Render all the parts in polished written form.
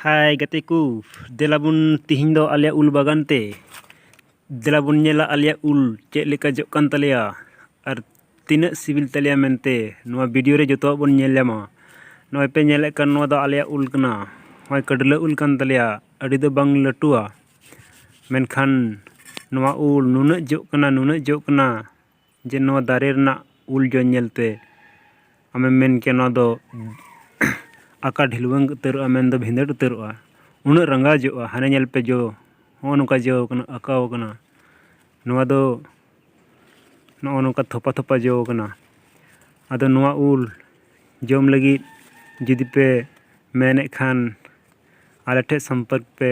Hai gateku, dela bun tihiñ do alia ul bagan te. Dela bun nyela alia ul cek leka jok kan talia. Ar tinak sibil talia mente. Noa video re joto bun nyel llama. Noa pe nyelek kan noa do alia ul kena. Noa kadela ul kan talia. Adi do bang latua. Menkan noa ul nunak jok kena. Je noa dare rena ul jo nyelte. Ame men ke noa do aka ढिलवंग उतरवा main दो भिंदड़ उतरवा उन्हें रंगा जोआ हाने nail पे जो हो नुका जो कना अकाव कना नोआ दो नो नुका थोपा थोपा जो कना आदो नोआ उल जोम लगी जुदी पे मेने खान आले ठे संपर्क पे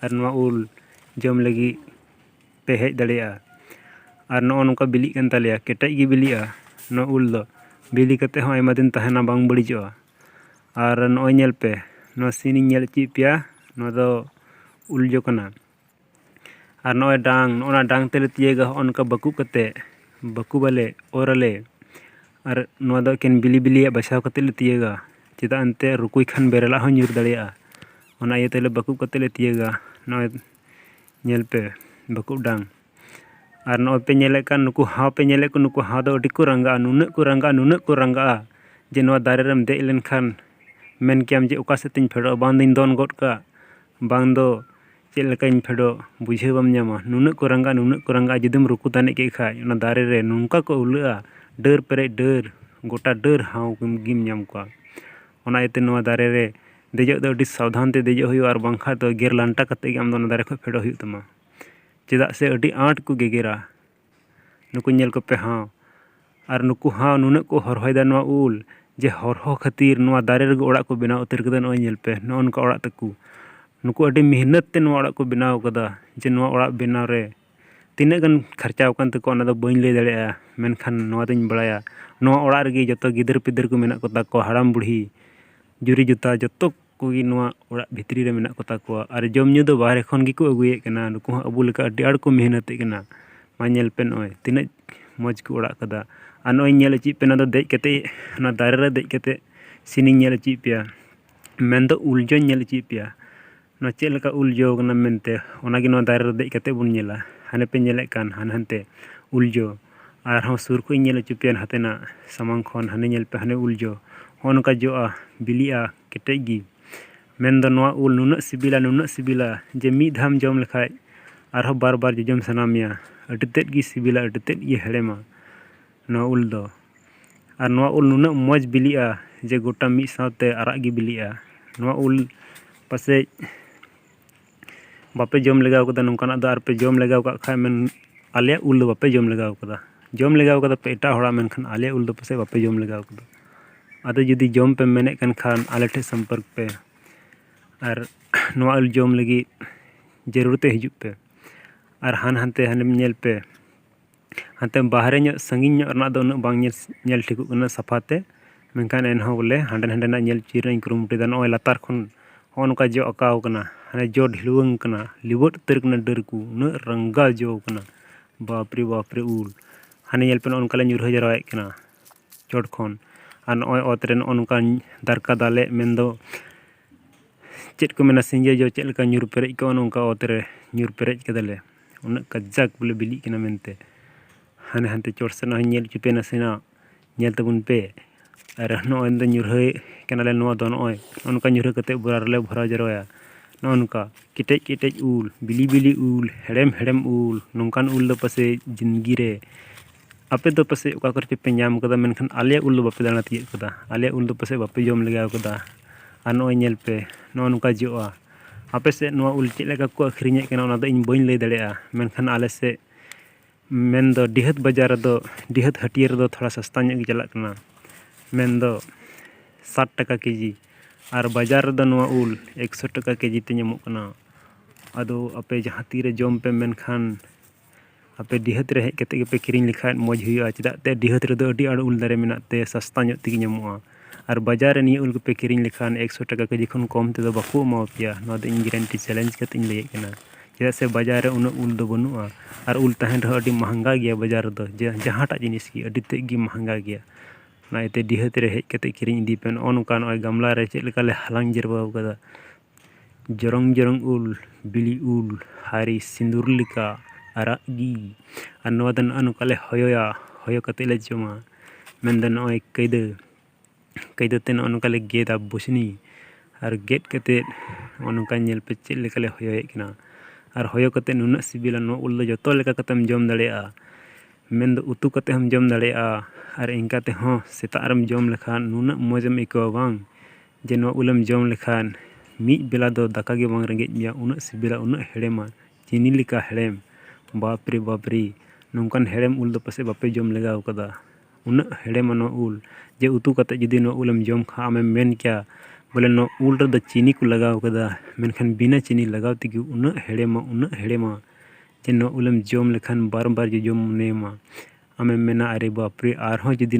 और नोआ उल जोम लगी पे हेज दड़िया और नो नुका बिली कन तालिया केटej गी बिलिया नो उल दो बिली कते हो आयमा दिन तहना बांग बड़िजोआ और नोय नेल पे नो सीनी नेल ची पिया नो दो उल जो कना और नोय डांग तेले तियेगा उनका बकु कते बकु बाले ओरले और नो दो केन बिली बिली बसाव कते ले तियेगा चिदा अंते रुकुई खान बेरला हो न्यूर दड़िया ओना ये तेले बकु कते ले तियेगा नोय नेल पे बकु डांग और नोय पे नेले का नुकु हाव पे नेले को नुकु हाव दो अडी को रंगा नुनक को रंगा जे नो दारे रम दे लेन खान मेन के जे ओका सेतिन फेडो बांग दिन दोन गोट का बांग दो चेल लेकाइन फेडो बुझे बम न्यामा नुनक को रंगा जुदम रुकु ताने के खाय ओना दारे रे नुनका को उलआ डर पेरे डर गोटा डर हाव गिम न्याम को ओना एते नोआ दारे रे देजो दो अडी सावधान ते देजो हुयो और बांखा तो गेर लांटा कते के आम दो दारे खो फेडो हुयो तमा चेदा से अडी आट को गेगेरा नुकु नेल को पे हाव और नुकु हाव नुनक को हरहोयदा नोआ उल जे हरहो खातिर नोआ दारे रे ओड़ा को बनाव उतर कदा नोय नेल पे नो उनका ओड़ा तकु नुकु अडी मेहनत ते नोआ ओड़ा को बनाव कदा जे नोआ ओड़ा बनाव रे तिना गन खर्चा कन तको ओना दो बइन ले दड़ेया मेनखान नोआ दिन बड़ाया नोआ ओड़ा रे जतो गिदर पिदर को मेना को ताको हाड़ाम बुढ़ी जुरी जुता जतो कोगी नोआ ओड़ा भितरी रे मेना को ताको और जम न्यू दो बाहरे खन गी को अगुये कना नुकु अबु लेका अडी आड़ को मेहनत कना मा नेल पे नोय तिना मज को ओड़ा कदा और नोय नेल ची पे ना दो देज कते ना दारे रे देज कते सिनी नेल ची पिया मेन दो उल जो नेल ची पिया नो चेल लेका उल जो कना मेनते ओना गी नो दारे रे देज कते बुन नेला हाने पे नेले कान हान हनते उल जो और हम सुर को नेल ची पिया हातेना सामांग खन हाने नेल पे हाने उल जो होनका जोआ बिलिया केटेज गी मेन दो नोआ उल नुनक सिबिला जे मी धाम जम लेखाय आरो बार बार जम सनामिया अडी तेद गी सिबिला अडी तेद गी हेड़ेमा नो उल दो और नोआ उल नुनक मज बिलिया जे गोटा मी सावते आराग गी बिलिया नोआ उल पासे बापे जम लगाव कदा नोंकाना दो आर पे जम लगाव का खाय मेन आलिया उल दो बापे जम लगाव कदा पे एटा होड़ा मेनखान आलिया उल दो पासे बापे जम लगाव कदा आदो जुदी जम पे मेने कन खान आले ठे संपर्क पे और नोआ उल जम लगी जरूरते हिजुप पे और हानते हानेम नेल पे हानते बाहरे ᱧᱚᱜ संगिñ ᱧᱚᱜ रना दो उन्ना बांग नेल ठिकु कना सफाते मेनखान एनहो बोले हांडे हांडे ना नेल चिरन कुरुमुटी दा नोय लातार खन हो नका जो अकाव कना हाने जो ढिलवंग कना लिवट उतर कना डरकु न रंगा जो कना बाप रे उल हाने नेल पे नका ले ᱧᱩᱨᱦᱟᱹ जराय कना चोट खन और नोय ओतरे नका दारका दाले मेन दो चेत को मेना सिंजे जो चेत लेका ᱧᱩᱨ पेरेज को नका ओतरे ᱧᱩᱨ पेरेज कदले उन कज्जाक बोले बिली कना मेनते हाने हानते चोट सना नेल चुपे नसेना नेल तबुन पे और नोय द ᱧᱩᱨᱦᱟᱹ कनाले नोआ दो नोय उनका ᱧᱩᱨᱦᱟᱹ कते बुरार ले भरा जरोया नोनका केटेज उल बिली उल हेड़ेम उल नोंकान उल दो पासे जिंदगी रे आपे दो पासे ओका कर पे नाम कदा मेनखान आलिया उल दो बापे दाना तिये कदा आलिया उल दो पासे बापे जम लगाव कदा और नोय नेल पे नोनका जोआ आपे से नोआ उल चेक लेका को अखरिञे कना ओना दो इन बइन ले दड़ेया मेनखान आले से मेन दो डिहत बाजार दो डिहत हटियर दो थोड़ा सस्ता ᱧᱚᱜ गी चलक कना मेन दो 60 टाका केजी और बाजार दो नोआ उल 100 टाका केजी ते ᱧᱟᱢᱚᱜ कना आदो आपे जहां तीरे जम पे मेनखान आपे डिहत रे हेज कते के पे किरिङ लिखाय मज हुआ चेदा ते डिहत रे दो अडी आड़ उल दारे मेनाते सस्ता ᱧᱚᱜ तेगी ᱧᱟᱢᱚᱜᱼᱟ और बाजार रे निया उल पे किरिङ लिखान 100 टाका केजी खन कम ते दो बाको एमाव पिया नो दो इन गारंटी चैलेंज कते इन लय कना चेदा से बाजार रे उन उल दो बनुआ और उल तहन रह अडी महंगा गया बाजार दो जहाटा जिनिस की अडी तेग गी महंगा गया ना एते डिहत रे हेज कते किरिङ इदी पे नो नका नो गमला रे चेक लेका ले हलांग जरबाव कदा jorong jorong ul bili ul hari sindur leka arag gi ar nowaa do nongka le hoyoya hoyo kate le joma mendo noy kaida te nongka le geda busni ar ged kate nongka nyel pe chet leka le hoyoyed kana ar hoyo kate nunak sibila no ul do joto leka katem jom daᱲᱮᱭᱟᱜᱼᱟ mendo utu kate hom jom daᱲᱮᱭᱟᱜᱼᱟ ar inka te ho setak rem jom lekhan nunak mojem ikawa bang je no ulem jom lekhan mid bela do daka ge bang rengej meya unak sibila unak herema chini leka herem बापरे नौकान हेड़ेम उल दो पासे बापे जम लगाव कदा उन्ना हेड़ेम no उल जे उतु कते जुदी no उलम जम खा आमे मेन क्या बोले नो उल रे दो चीनी को लगाव कदा मेनखान बिना चीनी लगाव तिगी उन्ना हेड़ेमा जे नो उलम जम लेखान बार जो जम नेमा आमे मेना अरे बापरे आरहो जुदी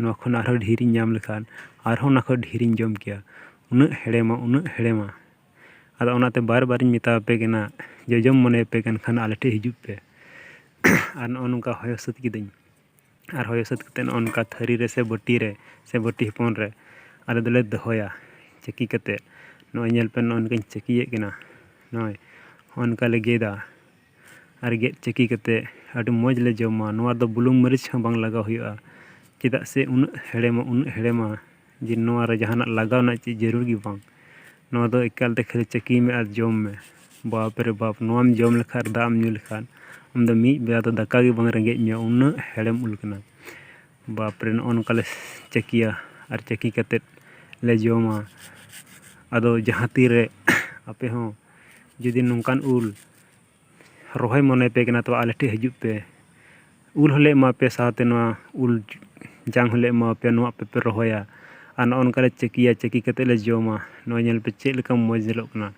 नो खन आरहो ढेरी नाम लेखान आरहो नाखो ढेरी जम किया उन्ना हेड़ेमा आदा ओनाते बार मिता पे केना जे जम मने पे खान आले ठे हिजुप पे आर नौका होयो सत किदኝ आर होयो सत कते नौका थरी रे से बटी हपन रे आले दले दहोया चकी कते नो नेल पे नौनकाñ चकीये केना नय ओनका ले गेदा आर गेद चकी कते आडि मौज ले जमा नोआ दो बुलुंग मरीच हम बांग लगाव हुआ चेदा से उन हेड़ेमा जे नोआ रे जहाना लगाव ना ची जरूर गी बांग नोआ दो एकाल ते खाली चकी में आर जम में बाप रे बाप नोआम जम लेखान दाम न्यू लेखान हम दो मी बेला तो दाका गे बांग रेंगेज में उन हेड़ेम उल कना बाप रे नौका ले चकिया आर चकी कते ले जमा आदो जहाँ तीरे आपे हो जुदी नौकान उल रोहय मने पे कना तो आले ठे हिजुप पे उल हले मा पे साथे नोआ उल जांग हले मा पे नोआ पे रोहया आर नौका ले चकी कते ले जमा नो नेल पे चेक लेका मौज जेलोग कना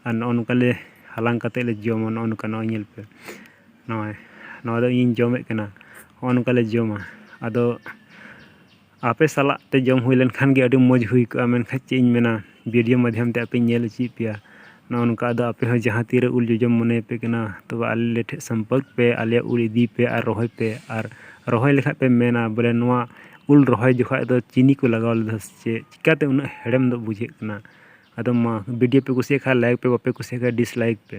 आर नौका ले हालांग कते ले जमा नौका नो नेल पे नोआ दो इन जमे कना नौका ले जमा आदो आपे साला ते जम हुई लेन खान गे अडी मौज हुई का मेनखा चे इन मेना वीडियो माध्यम ते आपे नेल ची पिया नौका दो आपे हो जहाँ तीरे उल जम मने पे कना तो आले ठे संपर्क पे आले उल इदी पे आर रोहय पे आर रोहय लेखा पे मेना बोले नोआ उल रोहय जोखा दो चीनी को लगाव ले चे चिकाते उन हेड़ेम दो बुझे कना आदो मा वीडियो पे कुसिया खा लाइक पे बापे कुसिया खा डिसलाइक पे।